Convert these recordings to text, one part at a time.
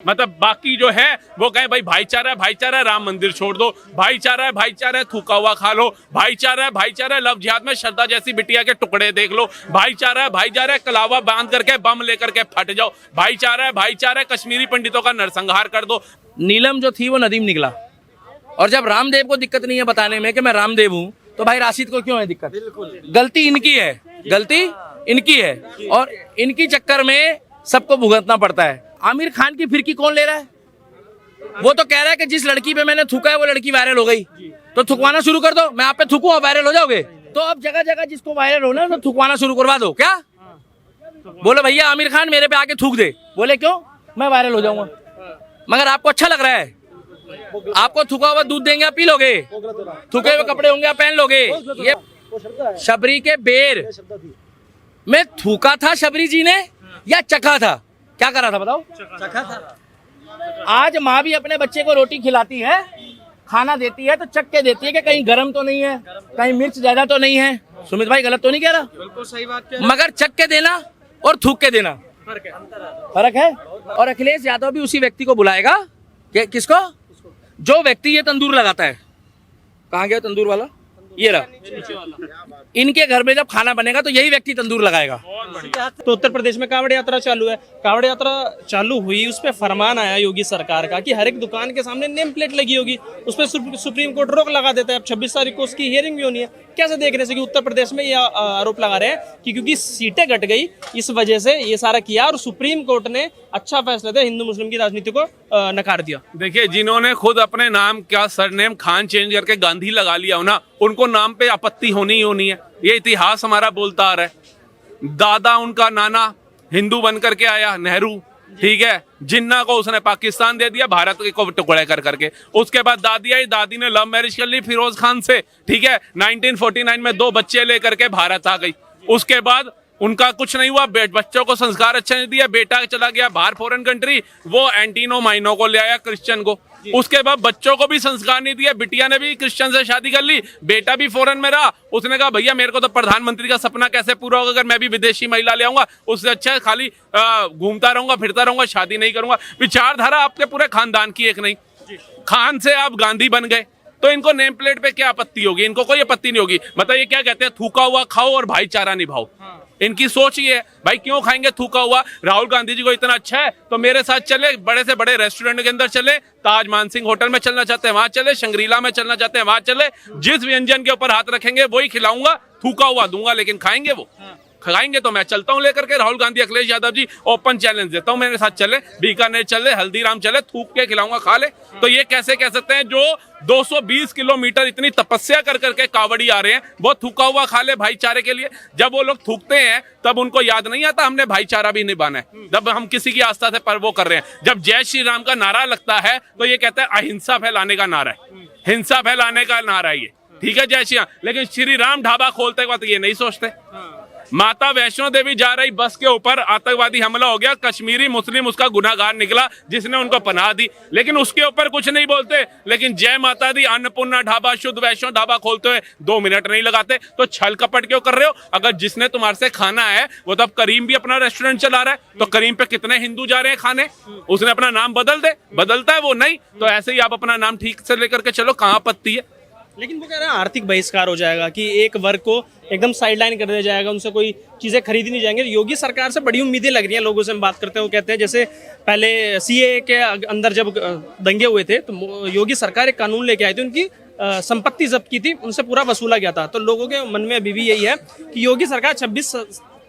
मतलब बाकी जो है वो कहे भाई भाईचारा है, भाईचारा है, राम मंदिर छोड़ दो, भाईचारा है, भाईचारा है, थूका हुआ खा लो, भाईचारा है, भाईचारा है, लव जिहाद में श्रद्धा जैसी बिटिया के टुकड़े देख लो, भाईचारा है, भाईचारा है, कलावा बांध करके बम लेकर के फट जाओ, भाईचारा है, भाईचारा है, कश्मीरी पंडितों का नरसंहार कर दो। नीलम जो थी वो नदीम निकला। और जब रामदेव को दिक्कत नहीं है बताने में कि मैं रामदेव हूँ, तो भाई राशिद को क्यों है दिक्कत? गलती इनकी है, गलती इनकी है, और इनकी चक्कर में सबको भुगतना पड़ता है। आमिर खान की फिरकी कौन ले रहा है? वो तो कह रहा है कि जिस लड़की पे मैंने थूका है वो लड़की वायरल हो गई, तो थुकवाना शुरू कर दो। मैं आप पे थूकूं और वायरल हो जाओगे? तो अब जगह जगह जिसको वायरल होना है तो थुकवाना शुरू करवा दो। क्या बोले भैया आमिर खान मेरे पे आके थूक दे, बोले क्यों? मैं वायरल हो जाऊंगा। मगर आपको अच्छा लग रहा है? आपको थूका हुआ दूध देंगे आप पी लोगे? थूके हुए कपड़े होंगे आप पहन लोगे? ये शबरी के बेर में थूका था शबरी जी ने या चखा था? क्या करा था बताओ? चखा था। आज माँ भी अपने बच्चे को रोटी खिलाती है, खाना देती है, तो चख के देती है कि कहीं गरम तो नहीं है, कहीं मिर्च ज्यादा तो नहीं है। सुमित भाई गलत तो नहीं कह रहा? बिल्कुल सही बात है। मगर चख के देना और थूक के देना फर्क है। और अखिलेश यादव भी उसी व्यक्ति को बुलाएगा कि किसको? जो व्यक्ति ये तंदूर लगाता है। कहाँ गया तंदूर वाला? ये रहा। इनके घर में जब खाना बनेगा तो यही व्यक्ति तंदूर लगाएगा। तो उत्तर प्रदेश में कांवड़ यात्रा चालू है। कांवड़ यात्रा चालू हुई, उस पर फरमान आया योगी सरकार का कि हर एक दुकान के सामने नेम प्लेट लगी होगी, उस पर सुप्रीम कोर्ट रोक लगा देता है। अब 26 तारीख को उसकी हियरिंग भी होनी है। कैसे देख रहे हैं कि उत्तर प्रदेश में ये आरोप लगा रहे हैं कि क्योंकि सीटें घट गई इस वजह से ये सारा किया, और सुप्रीम कोर्ट ने अच्छा फैसला दिया, हिंदू मुस्लिम की राजनीति को नकार दिया। देखिए, जिन्होंने खुद अपने नाम का सरनेम खान चेंज करके गांधी लगा लिया हो ना, उनको नाम पे आपत्ति होनी ही होनी है। ये इतिहास हमारा बोलता आ रहा है। दादा उनका नाना हिंदू बन करके आया, नेहरू, ठीक है। जिन्ना को उसने पाकिस्तान दे दिया, भारत को टुकड़े कर करके। उसके बाद दादी आई, दादी ने लव मैरिज कर ली फिरोज खान से, ठीक है। 1949 में 2 बच्चे लेकर के भारत आ गई। उसके बाद उनका कुछ नहीं हुआ, बच्चों को संस्कार अच्छा नहीं दिया, बेटा चला गया बाहर फॉरेन कंट्री, वो एंटीनो माइनो को ले आया, क्रिश्चियन को। उसके बाद बच्चों को भी संस्कार नहीं दिया, बिटिया ने भी क्रिश्चियन से शादी कर ली, बेटा भी फॉरेन में रहा। उसने कहा भैया मेरे को तो प्रधानमंत्री का सपना कैसे पूरा होगा अगर मैं भी विदेशी महिला ले आऊंगा, उससे अच्छा है खाली घूमता रहूंगा, फिरता रहूंगा, शादी नहीं करूंगा। विचारधारा आपके पूरे खानदान की एक नहीं। खान से आप गांधी बन गए, तो इनको नेम प्लेट पे क्या आपत्ति होगी? इनको कोई आपत्ति नहीं होगी। मतलब ये क्या कहते हैं, थूका हुआ खाओ और भाईचारा निभाओ। इनकी सोच ये है, भाई क्यों खाएंगे थूका हुआ? राहुल गांधी जी को इतना अच्छा है तो मेरे साथ चले, बड़े से बड़े रेस्टोरेंट के अंदर चले, ताज मानसिंह होटल में चलना चाहते हैं वहां चले, शंग्रीला में चलना चाहते हैं वहां चले, जिस व्यंजन के ऊपर हाथ रखेंगे वही खिलाऊंगा, थूका हुआ दूंगा, लेकिन खाएंगे वो? खाएंगे तो मैं चलता हूं लेकर के। राहुल गांधी, अखिलेश यादव जी ओपन चैलेंज देता हूं, मेरे साथ चले, बीकानेर चले, हल्दीराम चले, थूक के खिलाऊंगा, खा ले। तो ये कैसे कह सकते हैं जो 220 किलोमीटर इतनी तपस्या कर करके कावड़ी आ रहे हैं, वो थूका हुआ खा ले भाईचारे के लिए? जब वो लोग थूकते हैं तब उनको याद नहीं आता हमने भाईचारा भी निभाना है, जब हम किसी की आस्था से पर वो कर रहे हैं। जब जय श्री राम का नारा लगता है तो ये कहते हैं अहिंसा फैलाने का नारा है, हिंसा फैलाने का नारा है ये, ठीक है, जय श्री राम। लेकिन श्री राम ढाबा खोलते वक्त ये नहीं सोचते। माता वैष्णो देवी जा रही बस के ऊपर आतंकवादी हमला हो गया, कश्मीरी मुस्लिम उसका गुनाहगार निकला जिसने उनको पनाह दी, लेकिन उसके ऊपर कुछ नहीं बोलते। लेकिन जय माता दी, अन्नपूर्णा ढाबा, शुद्ध वैष्णो ढाबा खोलते हुए 2 मिनट नहीं लगाते। तो छल कपट क्यों कर रहे हो? अगर जिसने तुम्हारे से खाना है वो तो अब करीम भी अपना रेस्टोरेंट चला रहा है, तो करीम पे कितने हिंदू जा रहे हैं खाने? उसने अपना नाम बदल दे, बदलता है वो नहीं। तो ऐसे ही आप अपना नाम ठीक से लेकर के चलो, कहाँ आपत्ति है? लेकिन वो कह रहे हैं आर्थिक बहिष्कार हो जाएगा कि एक वर्ग को एकदम साइडलाइन कर दिया जाएगा, उनसे कोई चीजें खरीदी नहीं जाएंगे। योगी सरकार से बड़ी उम्मीदें लग रही हैं। लोगों से हम बात करते हैं, वो कहते हैं जैसे पहले सीए के अंदर जब दंगे हुए थे तो योगी सरकार एक कानून लेके आई थी, उनकी संपत्ति जब्त की थी, उनसे पूरा वसूला गया था। तो लोगों के मन में अभी भी यही है कि योगी सरकार 26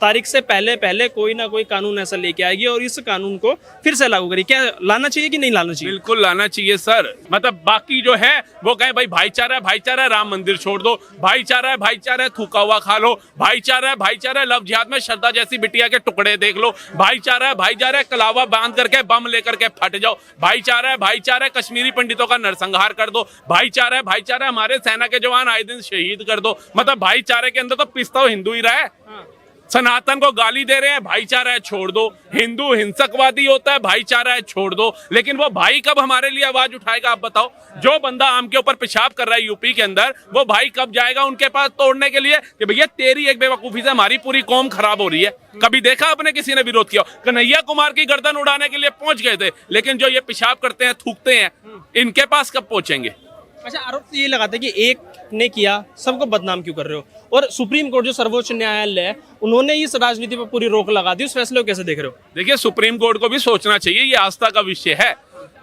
तारीख से पहले कोई ना कोई कानून ऐसा लेके आएगी और इस कानून को फिर से लागू करेगी। क्या लाना चाहिए कि नहीं लाना चाहिए? बिल्कुल लाना चाहिए सर। मतलब बाकी जो है वो कहे भाई भाईचारा है, भाईचारा है, राम मंदिर छोड़ दो, भाईचारा है, भाईचारा है, थूका हुआ खा लो, भाईचारा है, भाईचारा है, लव जिहाद में श्रद्धा जैसी बिटिया के टुकड़े देख लो, भाईचारा है, भाईचारा है, कलावा बांध करके बम लेकर के फट जाओ, भाईचारा है, भाईचारा है, कश्मीरी पंडितों का नरसंहार कर दो, भाईचारा है, भाईचारा है, हमारे सेना के जवान आए दिन शहीद कर दो। मतलब भाईचारे के अंदर तो पिसता हिंदू ही रहा है। सनातन को गाली दे रहे हैं, भाईचारा है छोड़ दो। हिंदू हिंसकवादी होता है, भाईचारा है छोड़ दो। लेकिन वो भाई कब हमारे लिए आवाज उठाएगा आप बताओ? जो बंदा आम के ऊपर पेशाब कर रहा है यूपी के अंदर, वो भाई कब जाएगा उनके पास तोड़ने के लिए कि भैया तेरी एक बेवकूफी से हमारी पूरी कौम खराब हो रही है? कभी देखा आपने किसी ने विरोध किया? कन्हैया कुमार की गर्दन उड़ाने के लिए पहुंच गए थे, लेकिन जो ये पेशाब करते हैं, थूकते हैं, इनके पास कब पहुंचेंगे? अच्छा, आरोप तो ये लगाते हैं कि एक ने किया सबको बदनाम क्यों कर रहे हो? और सुप्रीम कोर्ट जो सर्वोच्च न्यायालय है, उन्होंने इस राजनीति पर पूरी रोक लगा दी। उस फैसले को कैसे देख रहे हो? देखिए, सुप्रीम कोर्ट को भी सोचना चाहिए, ये आस्था का विषय है।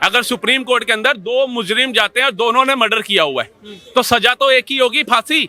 अगर सुप्रीम कोर्ट के अंदर दो मुजरिम जाते हैं और दोनों ने मर्डर किया हुआ है, तो सजा तो एक ही होगी, फांसी,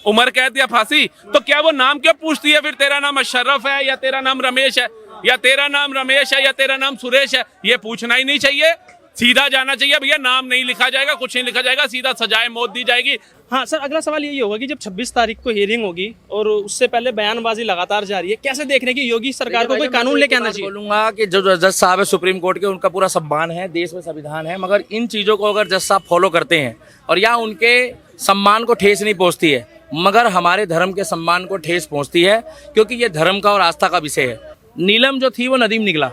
उम्र कैद या फांसी। तो क्या वो नाम क्यों पूछती है फिर? तेरा नाम अशरफ है या तेरा नाम रमेश है, या तेरा नाम रमेश है या तेरा नाम सुरेश है? ये पूछना ही नहीं चाहिए, सीधा जाना चाहिए भैया, नाम नहीं लिखा जाएगा, कुछ नहीं लिखा जाएगा, सीधा सजाए मौत दी जाएगी। हाँ सर, अगला सवाल यही होगा कि जब 26 तारीख को हियरिंग होगी और उससे पहले बयानबाजी लगातार जारी है, कैसे देख रहे हैं कि योगी सरकार को कोई कानून लेके आना चाहिए? बोलूंगा कि जो जज साहब है सुप्रीम कोर्ट के, उनका पूरा सम्मान है, देश में संविधान है, मगर इन चीज़ों को अगर जज साहब फॉलो करते हैं और या उनके सम्मान को ठेस नहीं पहुँचती है, मगर हमारे धर्म के सम्मान को ठेस पहुँचती है, क्योंकि ये धर्म का और आस्था का विषय है। नीलम जो थी वो नदीम निकला,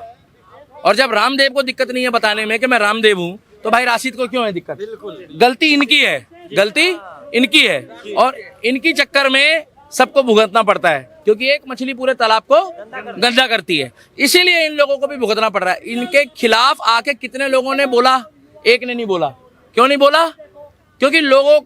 और जब रामदेव को दिक्कत नहीं है बताने में कि मैं रामदेव हूँ, तो भाई राशिद को क्यों है दिक्कत? गलती इनकी है, गलती इनकी है, और इनकी चक्कर में सबको भुगतना पड़ता है, क्योंकि एक मछली पूरे तालाब को गंदा करती है, इसीलिए इन लोगों को भी भुगतना पड़ रहा है। इनके खिलाफ आके कितने लोगों ने बोला? एक ने नहीं बोला। क्यों नहीं बोला? क्योंकि लोग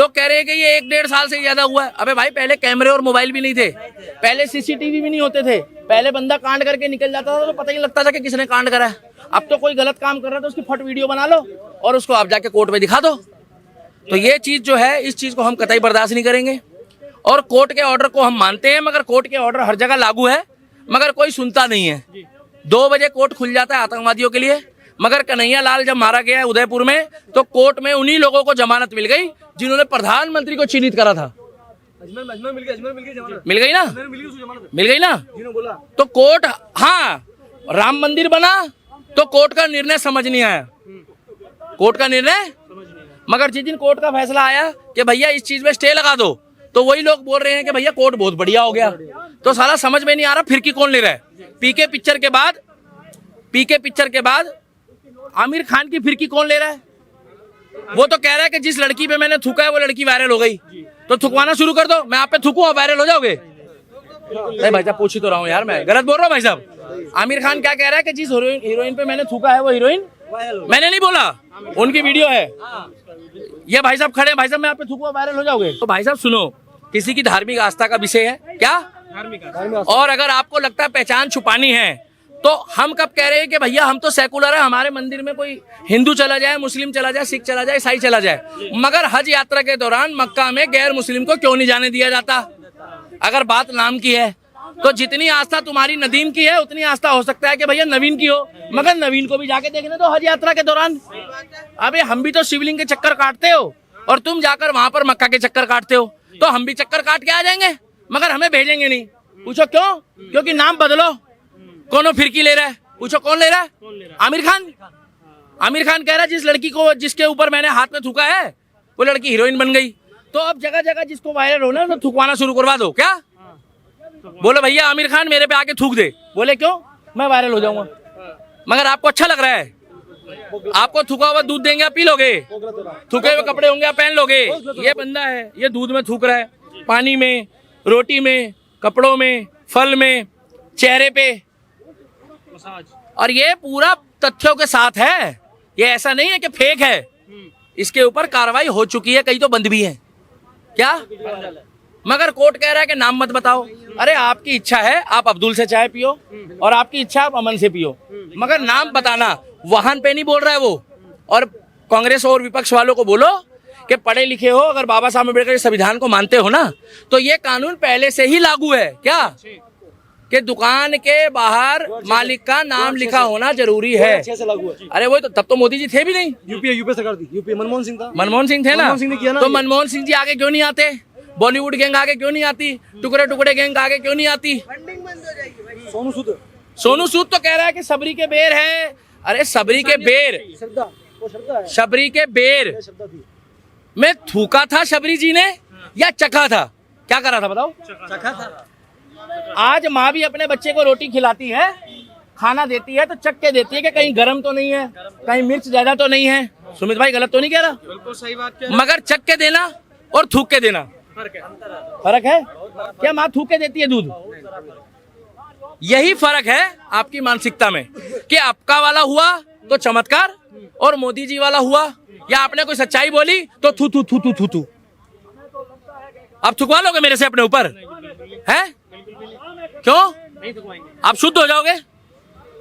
कह रहे हैं कि ये 1-1.5 साल से ज्यादा हुआ है। अबे भाई, पहले कैमरे और मोबाइल भी नहीं थे, पहले सीसीटीवी भी नहीं होते थे, पहले बंदा कांड करके निकल जाता था तो पता ही लगता था कि किसने कांड करा है। अब तो कोई गलत काम कर रहा है तो उसकी फट वीडियो बना लो और उसको आप जाके कोर्ट में दिखा दो। तो ये चीज जो है, इस चीज को हम कतई बर्दाश्त नहीं करेंगे, और कोर्ट के ऑर्डर को हम मानते हैं, मगर कोर्ट के ऑर्डर हर जगह लागू है, मगर कोई सुनता नहीं है। 2 बजे कोर्ट खुल जाता है आतंकवादियों के लिए, मगर कन्हैया लाल जब मारा गया है उदयपुर में, तो कोर्ट में उन्हीं लोगों को जमानत मिल गई जिन्होंने प्रधानमंत्री को चिन्हित करा था। मिल गई ना? मिल गई ना? तो कोर्ट, हाँ, राम मंदिर बना तो कोर्ट का निर्णय समझ नहीं आया, कोर्ट का निर्णय, मगर जिस दिन कोर्ट का फैसला आया कि भैया इस चीज में स्टे लगा दो, तो वही लोग बोल रहे हैं कि भैया कोर्ट बहुत बढ़िया हो गया। तो साला समझ में नहीं आ रहा फिरकी कौन ले रहा है। पीके पिक्चर के बाद आमिर खान की फिरकी कौन ले रहा है? वो तो कह रहा है कि जिस लड़की पे मैंने थूका है वो लड़की वायरल हो गई, तो थुकवाना शुरू कर दो। मैं आप पे थूकूं, आप वायरल हो जाओगे? नहीं भाई साहब, पूछ ही तो रहा हूँ यार, मैं गलत बोल रहा हूँ भाई साहब? आमिर खान क्या कह रहा है कि जिस हीरोइन पे मैंने थूका है वो हीरोइन, मैंने नहीं बोला, उनकी वीडियो है। ये भाई साहब खड़े हैं, भाई साहब मैं आप पे थूकूं, वायरल हो जाओगे? तो भाई साहब सुनो, किसी की धार्मिक आस्था का विषय है क्या? और अगर आपको लगता है पहचान छुपानी है, तो हम कब कह रहे हैं कि भैया हम तो सेकुलर है, हमारे मंदिर में कोई हिंदू चला जाए, मुस्लिम चला जाए, सिख चला जाए, ईसाई चला जाए, मगर हज यात्रा के दौरान मक्का में गैर मुस्लिम को क्यों नहीं जाने दिया जाता? अगर बात नाम की है, तो जितनी आस्था तुम्हारी नदीम की है उतनी आस्था हो सकता है कि भैया नवीन की हो, मगर नवीन को भी जाके देखने दो हज यात्रा के दौरान। अबे हम भी तो शिवलिंग के चक्कर काटते हो और तुम जाकर वहां पर मक्का के चक्कर काटते हो, तो हम भी चक्कर काट के आ जाएंगे, मगर हमें भेजेंगे नहीं। पूछो क्यों? क्योंकि नाम बदलो। कौन फिरकी ले रहा है? पूछो कौन ले रहा है? आमिर खान। आमिर खान कह रहा है जिस लड़की को, जिसके ऊपर मैंने हाथ में थूका है वो लड़की हीरोइन बन गई। तो अब जगह जगह जिसको वायरल होना है तो थूकवाना शुरू करवा दो। क्या बोलो भैया आमिर खान मेरे पे आके थूक दे, बोले क्यों? मैं वायरल हो जाऊंगा। मगर आपको अच्छा लग रहा है? आपको थूका हुआ दूध देंगे आप पी लोगे? थूके हुए कपड़े होंगे आप पहन लोगे? ये बंदा है, ये दूध में थूक रहा है, पानी में, रोटी में, कपड़ों में, फल में, चेहरे पे, और ये पूरा तथ्यों के साथ है। ये ऐसा नहीं है कि फेक है, इसके ऊपर कार्रवाई हो चुकी है, कई तो बंद भी है। क्या? मगर कोर्ट कह रहा है कि नाम मत बताओ। अरे आपकी इच्छा है आप अब्दुल से चाय पियो, और आपकी इच्छा आप अमन से पियो, मगर नाम बताना वाहन पे नहीं बोल रहा है वो। और कांग्रेस और विपक्ष वालों को बोलो कि पढ़े लिखे हो, अगर बाबा साहब अम्बेडकर के संविधान को मानते हो ना, तो ये कानून पहले से ही लागू है। क्या? कि दुकान के बाहर मालिक का नाम लिखा होना जरूरी है। अरे वो तब तो मोदी जी थे भी नहीं, यूपीए सरकार थी, यूपीए मनमोहन सिंह था, मनमोहन सिंह थे ना, तो मनमोहन सिंह जी आगे क्यों नहीं आते? बॉलीवुड गैंग आगे क्यों नहीं आती? टुकड़े टुकड़े गैंग आगे क्यों नहीं आती? सोनू सूद तो कह रहा है कि सबरी के बेर है। अरे सबरी के बेर, शबरी के बेर में थूका था शबरी जी ने या चखा था? क्या करा था बताओ? चखा था। आज माँ भी अपने बच्चे को रोटी खिलाती है, खाना देती है तो चख के देती है कि कहीं गर्म तो नहीं है, कहीं मिर्च ज्यादा तो नहीं है। सुमित भाई गलत तो नहीं कह रहा? बिल्कुल सही बात कह मगर चख के देना और थूक के देना फर्क है। क्या माँ थूक के देती है दूध? यही फर्क है आपकी मानसिकता में कि आपका वाला हुआ तो चमत्कार और मोदी जी वाला हुआ या आपने कोई सच्चाई बोली तो थू थू थू थू थू थू। आप थुकवा लोगे मेरे से अपने ऊपर हैं? क्यों? आप शुद्ध हो जाओगे,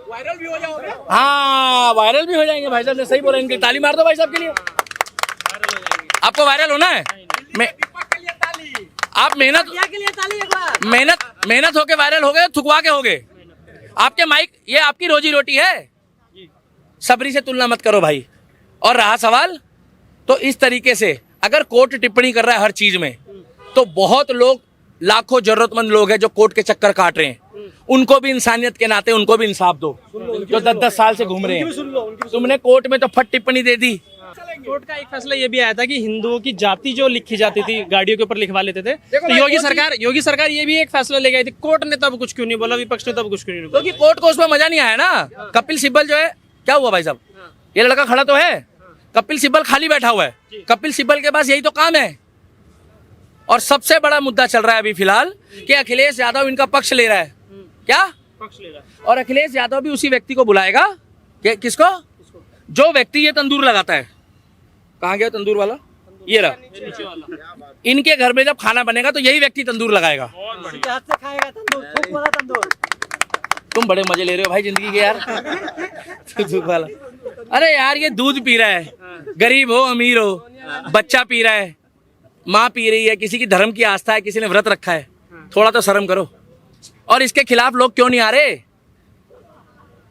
वायरल भी हो जाओगे। हाँ वायरल भी हो जाएंगे। भाई साहब ने सही बोला, इनकी ताली मार दो भाई साहब के लिए। आपको वायरल होना है, आप मेहनत होके वायरल हो गए, थुकवा के हो गए। आपके माइक, ये आपकी रोजी रोटी है, सबरी से तुलना मत करो भाई। और रहा सवाल, तो इस तरीके से अगर कोर्ट टिप्पणी कर रहा है हर चीज में, तो बहुत लोग, लाखों जरूरतमंद लोग हैं जो कोर्ट के चक्कर काट रहे हैं, उनको भी इंसानियत के नाते उनको भी इंसाफ दो, जो 10-10 साल से घूम रहे हैं। तुमने कोर्ट में तो फट टिप्पणी दे दी। कोर्ट का एक फैसला ये भी आया था कि हिंदुओं की जाति जो लिखी जाती थी गाड़ियों के ऊपर लिखवा लेते थे, तो योगी सरकार ये भी एक फैसला ले गई थी। कोर्ट ने तब कुछ क्यों नहीं बोला, विपक्ष ने तब कुछ क्यों नहीं बोला? क्योंकि कोर्ट को उसमें मजा नहीं आया ना। कपिल सिब्बल जो है, क्या हुआ भाई साहब, ये लड़का खड़ा तो है, कपिल सिब्बल खाली बैठा हुआ है। कपिल सिब्बल के पास यही तो काम है। और सबसे बड़ा मुद्दा चल रहा है अभी फिलहाल कि अखिलेश यादव इनका पक्ष ले रहा है। क्या पक्ष ले रहा है? और अखिलेश यादव भी उसी व्यक्ति को बुलाएगा, किसको? जो व्यक्ति ये तंदूर लगाता है। कहाँ गया तंदूर वाला? ये रहा। इनके घर में जब खाना बनेगा तो यही व्यक्ति तंदूर लगाएगा। तुम बड़े मजे ले रहे हो भाई जिंदगी के यार। तंदूर वाला, अरे यार ये दूध पी रहा है, गरीब हो अमीर हो, बच्चा पी रहा है, माँ पी रही है, किसी की धर्म की आस्था है, किसी ने व्रत रखा है, थोड़ा तो शर्म करो। और इसके खिलाफ लोग क्यों नहीं आ रहे?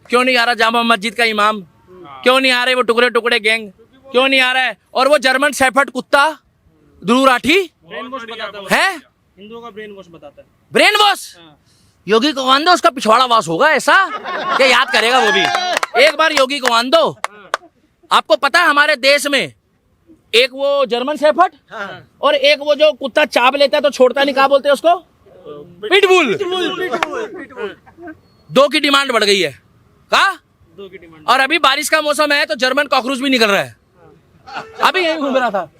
क्यों नहीं आ रहा जामा मस्जिद का इमाम? क्यों नहीं आ रहे वो टुकड़े टुकड़े गैंग? क्यों नहीं आ रहा है? और वो जर्मन शेफर्ड कुत्ता ध्रुव राठी है, हिंदुओं का ब्रेन वॉश बताता है। Brain wash? योगी को आन दो, उसका पिछवाड़ा वाश होगा ऐसा क्या याद करेगा वो भी। एक बार योगी को आन दो। आपको पता है हमारे देश में एक वो जर्मन शेफर्ड और एक वो जो कुत्ता चाप लेता है तो छोड़ता नहीं, कहा बोलते हैं उसको? पिटबुल। दो की डिमांड बढ़ गई है। कहा? दो की डिमांड। और अभी बारिश का मौसम है तो जर्मन कॉकरोच भी निकल रहा है। अभी यही घूम रहा था,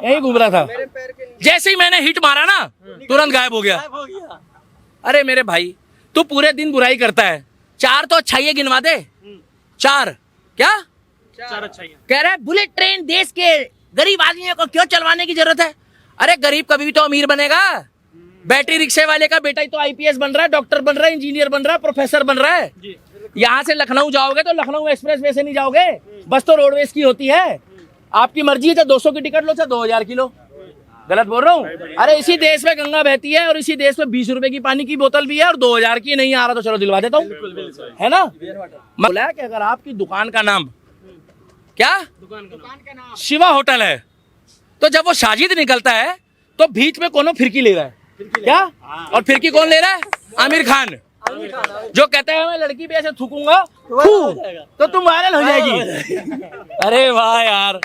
यही घूम रहा था। जैसे ही मैंने हिट मारा ना तुरंत गायब हो गया। अरे मेरे भाई, तू पूरे दिन बुराई करता है, 4 तो अच्छाइयाँ गिनवा दे। 4 क्या? 4 अच्छाइयाँ। कह रहा है बुलेट ट्रेन देश के गरीब आदमियों को क्यों चलवाने की जरूरत है? अरे गरीब कभी भी तो अमीर बनेगा। बैटरी रिक्शे वाले का बेटा ही तो आईपीएस बन रहा है, डॉक्टर बन रहा है, इंजीनियर बन रहा है, प्रोफेसर बन रहा है। यहाँ से लखनऊ जाओगे तो लखनऊ एक्सप्रेस वे से नहीं जाओगे, बस तो रोडवेज की होती है। आपकी मर्जी है, तो 200 की टिकट लो, चाहे 2000 की लो। गलत बोल रहा हूँ? अरे इसी देश में गंगा बहती है और इसी देश में 20 रुपए की पानी की बोतल भी है और 2000 की नहीं आ रहा तो चलो दिलवा देता हूँ, है ना। बोला कि अगर आपकी दुकान का नाम क्या, दुकान का नाम शिवा होटल है, तो जब वो साजिद निकलता है तो बीच में कौन फिरकी ले रहा है? क्या? और फिरकी कौन ले रहा है? आमिर खान, जो कहता है मैं लड़की पे ऐसे थूकूंगा तो तुम वायरल हो जाएगी। अरे वाह यार,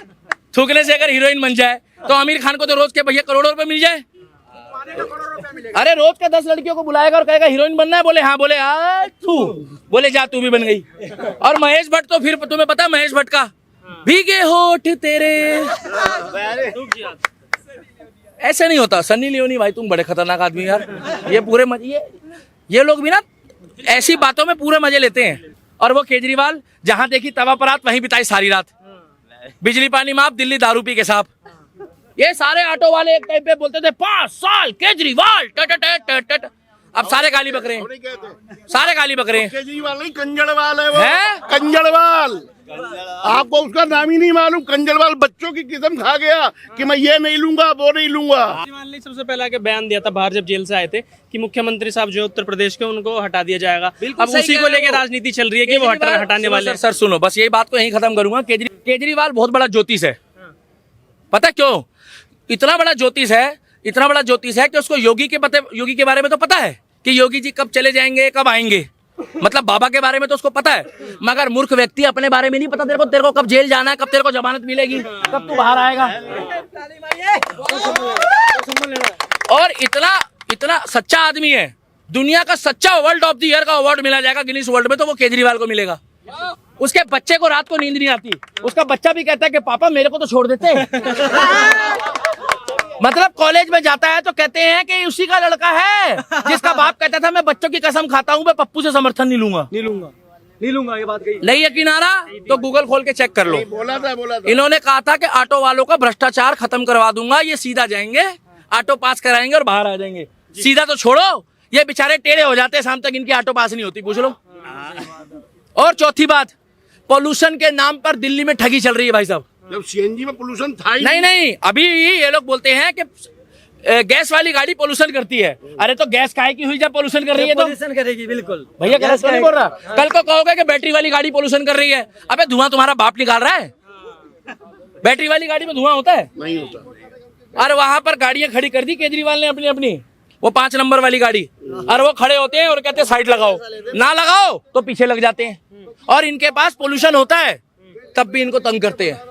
थूकने से अगर हीरोइन बन जाए तो आमिर खान को तो रोज के भैया करोड़ों रुपए मिल जाए। अरे रोज का 10 लड़कियों को बुलाएगा और कहेगा हीरोइन बनना है, बोले हाँ, बोले तू, बोले जा तू भी बन गई। और महेश भट्ट तो फिर तुम्हें पता है महेश भट्ट का भीगे होठ तेरे, ऐसे नहीं होता। सन्नी लियोनी भाई तुम बड़े खतरनाक आदमी यार। ये पूरे ये लोग भी ना ऐसी बातों में पूरे मजे लेते हैं। और वो केजरीवाल जहां देखी तवा परात वहीं बिताई सारी रात, बिजली पानी माफ, दिल्ली दारू पी के साहब। ये सारे ऑटो वाले एक टाइम पे बोलते थे 5 साल केजरीवाल टट। अब सारे गाली बक रहे हैं, सारे गाली बक रहे हैं। केजरीवाल नहीं, कंजड़वाल है वो, कंजड़वाल। आपको उसका नाम ही नहीं मालूम? कंजड़वाल बच्चों की किस्म खा गया कि मैं ये नहीं लूंगा वो नहीं लूंगा। केजरीवाल ने सबसे पहले आके बयान दिया था बाहर जब जेल से आए थे कि मुख्यमंत्री साहब जो उत्तर प्रदेश के उनको हटा दिया जाएगा। अब उसी को लेकर राजनीति चल रही है कि वो हटाने वाले। सर सुनो, बस यही बात को यहीं खत्म करूंगा। केजरीवाल बहुत बड़ा ज्योतिष है। पता क्यों इतना बड़ा ज्योतिष है? इतना बड़ा ज्योतिष है कि उसको योगी के बारे में तो पता है कि योगी जी कब चले जाएंगे, कब आएंगे। मतलब बाबा के बारे में तो उसको पता है, मगर मूर्ख व्यक्ति अपने बारे में नहीं पता तेरे को कब जेल जाना है, कब तेरे को जमानत मिलेगी, कब तू बाहर आएगा। और इतना सच्चा आदमी है दुनिया का सच्चा वर्ल्ड ऑफ द ईयर का अवार्ड मिला जाएगा गिनीज वर्ल्ड में, तो वो केजरीवाल को मिलेगा। उसके बच्चे को रात को नींद नहीं आती, उसका बच्चा भी कहता है कि पापा मेरे को तो छोड़ देते। मतलब कॉलेज में जाता है तो कहते हैं कि उसी का लड़का है जिसका बाप कहता था मैं बच्चों की कसम खाता हूं, मैं पप्पू से समर्थन नहीं लूंगा। ये बात कही। नहीं यकीन आ रहा तो गूगल खोल के चेक कर लो। बोला था इन्होंने कहा था कि ऑटो वालों का भ्रष्टाचार खत्म करवा दूंगा, ये सीधा जाएंगे, ऑटो पास कराएंगे और बाहर आ जाएंगे। सीधा तो छोड़ो, ये बेचारे टेढ़े हो जाते हैं, शाम तक इनकी ऑटो पास नहीं होती, पूछ लो। और चौथी बात, पोल्यूशन के नाम पर दिल्ली में ठगी चल रही है भाई साहब। जब सीएनजी में पोल्यूशन था ही नहीं, अभी ये लोग बोलते हैं कि गैस वाली गाड़ी पोल्यूशन करती है। अरे तो गैस काहे की हुई जब पोल्यूशन कर रही है? तो पोल्यूशन करेगी बिल्कुल भैया गैस नहीं बोल रहा। कल को कहोगे कि बैटरी वाली गाड़ी पोल्यूशन कर रही है, अबे धुआं तुम्हारा बाप निकाल रहा है? बैटरी वाली गाड़ी में धुआं होता है? नहीं होता। और वहां पर गाड़ियां खड़ी कर दी केजरीवाल ने अपनी अपनी, वो 5 नंबर वाली गाड़ी, और वो खड़े होते हैं और कहते हैं साइड लगाओ, ना लगाओ तो पीछे लग जाते हैं। और इनके पास पोल्यूशन होता है तब भी इनको तंग करते हैं।